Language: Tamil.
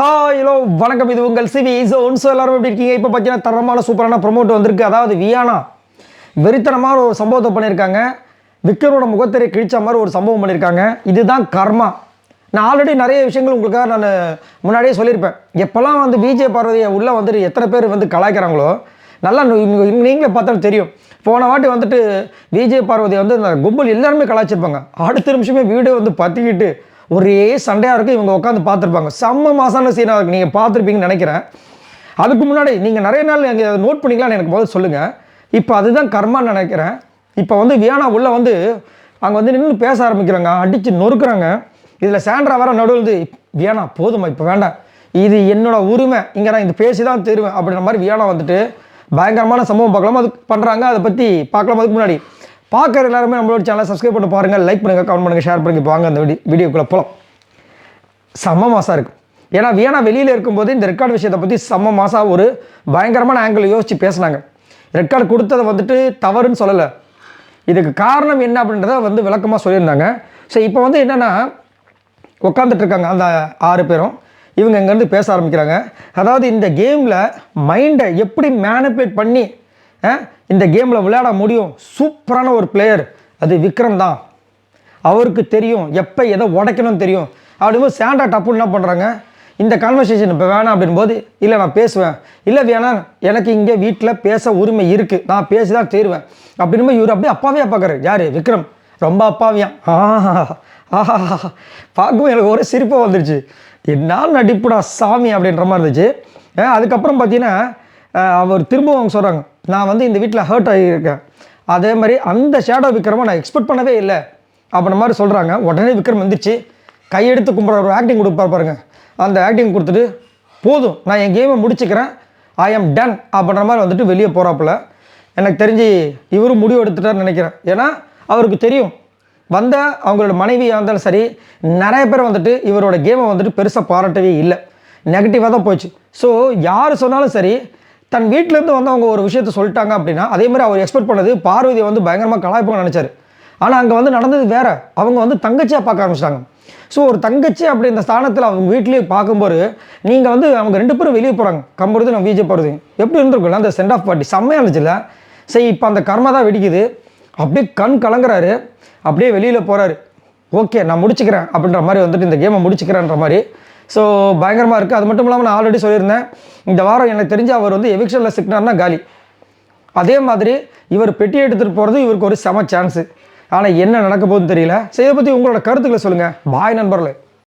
ஹலோ வணக்கம், இது உங்கள் சிவி ஜோன். ஸோ எல்லாரும் எப்படி இருக்கீங்க? இப்போ பார்த்தீங்கன்னா தரமான சூப்பரான ப்ரொமோட் வந்திருக்கு. அதாவது வியானா வெறித்தனமான ஒரு சம்பவத்தை பண்ணியிருக்காங்க. விக்ரமோட முகத்திரை கிழிச்ச மாதிரி ஒரு சம்பவம் பண்ணியிருக்காங்க. இதுதான் கர்மா. நான் ஆல்ரெடி நிறைய விஷயங்கள் உங்களுக்காக நான் முன்னாடியே சொல்லியிருப்பேன். எப்போல்லாம் வந்து விஜய் பார்வதியை உள்ளே வந்துட்டு எத்தனை பேர் வந்து கலாய்க்கிறாங்களோ நல்லா நீங்களே பார்த்தாலும் தெரியும். போன வாட்டி வந்துட்டு விஜய் பார்வதி வந்து இந்த கும்பல் எல்லாருமே கலாய்ச்சிருப்பாங்க. அடுத்த நிமிஷமே வீடியோ வந்து பற்றிக்கிட்டு ஒரே சண்டையாக இருக்குது. இவங்க உட்காந்து பார்த்துருப்பாங்க. செம்ம மாசான சீனாக இருக்குது. நீங்கள் பார்த்துருப்பீங்கன்னு நினைக்கிறேன். அதுக்கு முன்னாடி நீங்கள் நிறைய நாள் எங்கள் நோட் பண்ணிக்கலாம்னு எனக்கு முதல்ல சொல்லுங்கள். இப்போ அதுதான் கர்மான்னு நினைக்கிறேன். இப்போ வந்து வியானா உள்ளே வந்து அங்கே வந்து நின்று பேச ஆரம்பிக்கிறாங்க, அடித்து நொறுக்குறாங்க. இதில் சாண்ட்ரா வர நடுவில் வியானா போதுமா, இப்போ வேண்டாம், இது என்னோட உரிமை, இங்கே நான் இது பேசி தான் தருவேன் அப்படின்ற மாதிரி வியானா வந்துட்டு பயங்கரமான சம்பவம் பார்க்கலாம். அது பண்ணுறாங்க. அதை பற்றி பார்க்கலாம். அதுக்கு முன்னாடி பார்க்குற எல்லாருமே நம்மளோட சேனலை சப்ஸ்கிரைப் பண்ணி பாருங்கள், லைக் பண்ணுங்கள், கமெண்ட் பண்ணுங்கள், ஷேர் பண்ணி வாங்க அந்த வீடியோக்குள்ளே போகலாம். செம்ம மாசாக இருக்குது. ஏன்னா வியானா வெளியில் இருக்கும்போது இந்த ரெக்கார்டு விஷயத்தை பற்றி செம்ம மாசாக ஒரு பயங்கரமான ஆங்கிள் யோசித்து பேசினாங்க. ரெக்கார்டு கொடுத்ததை வந்துட்டு தவறுன்னு சொல்லலை. இதுக்கு காரணம் என்ன அப்படின்றத வந்து விளக்கமாக சொல்லியிருந்தாங்க. ஸோ இப்போ வந்து என்னென்னா உட்காந்துட்ருக்காங்க அந்த 6 பேரும். இவங்க இங்கேருந்து பேச ஆரம்பிக்கிறாங்க. அதாவது இந்த கேமில் மைண்டை எப்படி மேனிப்புலேட் பண்ணி இந்த கேமில் விளையாட முடியும், சூப்பரான ஒரு பிளேயர் அது விக்ரம் தான். அவருக்கு தெரியும் எப்போ எதை உடைக்கணும்னு தெரியும். அப்படிங்கும்போது சாண்டா டப்புன்னு என்ன பண்ணுறாங்க, இந்த கான்வர்சேஷன் இப்போ வேணாம் அப்படின்போது, இல்லை நான் பேசுவேன், இல்லை வேணாம் எனக்கு இங்கே வீட்டில் பேச உரிமை இருக்குது, நான் பேசி தான் தருவேன் அப்படின்போது இவர் அப்படியே அப்பாவியாக பார்க்குறாரு. யார்? விக்ரம். ரொம்ப அப்பாவியான். ஆஹா பார்க்கவும் எனக்கு ஒரே சிரிப்பாக வந்துருச்சு. என்னால் நடிப்புடா சாமி அப்படின்ற மாதிரி இருந்துச்சு. அதுக்கப்புறம் பார்த்தீங்கன்னா அவர் திரும்பவும் அவங்க சொல்கிறாங்க, நான் வந்து இந்த வீட்டில் ஹர்ட் ஆகியிருக்கேன், அதே மாதிரி அந்த ஷேடோ விக்ரமை நான் எக்ஸ்பெக்ட் பண்ணவே இல்லை அப்படின்ற மாதிரி சொல்கிறாங்க. உடனே விக்ரம் வந்துருச்சு, கையெடுத்து கும்பிட்ற ஒரு ஆக்டிங் கொடுப்பார் பாருங்க. அந்த ஆக்டிங் கொடுத்துட்டு போதும் நான் என் கேமை முடிச்சுக்கிறேன், ஐ ஆம் டன் அப்படின்ற மாதிரி வந்துட்டு வெளியே போகிறாப்புல. எனக்கு தெரிஞ்சு இவரும் முடிவு எடுத்துட்டார்னு நினைக்கிறேன். ஏன்னா அவருக்கு தெரியும் வந்த அவங்களோட மனைவியாக இருந்தாலும் சரி, நிறைய பேர் வந்துட்டு இவரோட கேமை வந்துட்டு பெருசாக பாராட்டவே இல்லை, நெகட்டிவாக தான் போச்சு. ஸோ யார் சொன்னாலும் சரி, தன் வீட்டிலேருந்து வந்து அவங்க ஒரு விஷயத்த சொல்லிட்டாங்க அப்படின்னா, அதே மாதிரி அவர் எக்ஸ்பெக்ட் பண்ணது பார்வதியை வந்து பயங்கரமாக கலாய்ப்பாங்கன்னு நினச்சார். ஆனால் அங்கே வந்து நடந்தது வேறு. அவங்க வந்து தங்கச்சியாக பார்க்க ஆரம்பிச்சிட்டாங்க. ஸோ ஒரு தங்கச்சி அப்படி இந்த ஸ்தானத்தில் அவங்க வீட்லேயே பார்க்கும்போது நீங்கள் வந்து அவங்க 2 பேரும் வெளியே போகிறாங்க, கம்புறது நம்ம விஜய் போகிறது எப்படி இருந்திருக்குல்ல அந்த சென்ட் ஆஃப் பார்ட்டி செம்மையாக இருந்துச்சுல்ல. சரி, இப்போ அந்த கர்மா தான் வெடிக்குது. அப்படியே கண் கலங்குறாரு, அப்படியே வெளியில் போகிறாரு. ஓகே நான் முடிச்சுக்கிறேன் அப்படின்ற மாதிரி வந்துட்டு இந்த கேமை முடிச்சுக்கிறேன்ற மாதிரி. ஸோ பயங்கரமாக இருக்குது. அது மட்டும் இல்லாமல் நான் ஆல்ரெடி சொல்லியிருந்தேன், இந்த வாரம் எனக்கு தெரிஞ்சு அவர் வந்து எவிக்ஷனில் சிக்கினார்னா காலி. அதே மாதிரி இவர் பெட்டி எடுத்துகிட்டு போகிறது இவருக்கு ஒரு செம சான்ஸு. ஆனால் என்ன நடக்க போகுதுன்னு தெரியல. ஸோ இதை பற்றி உங்களோட கருத்துக்களை சொல்லுங்கள். பாய் நண்பர்களே.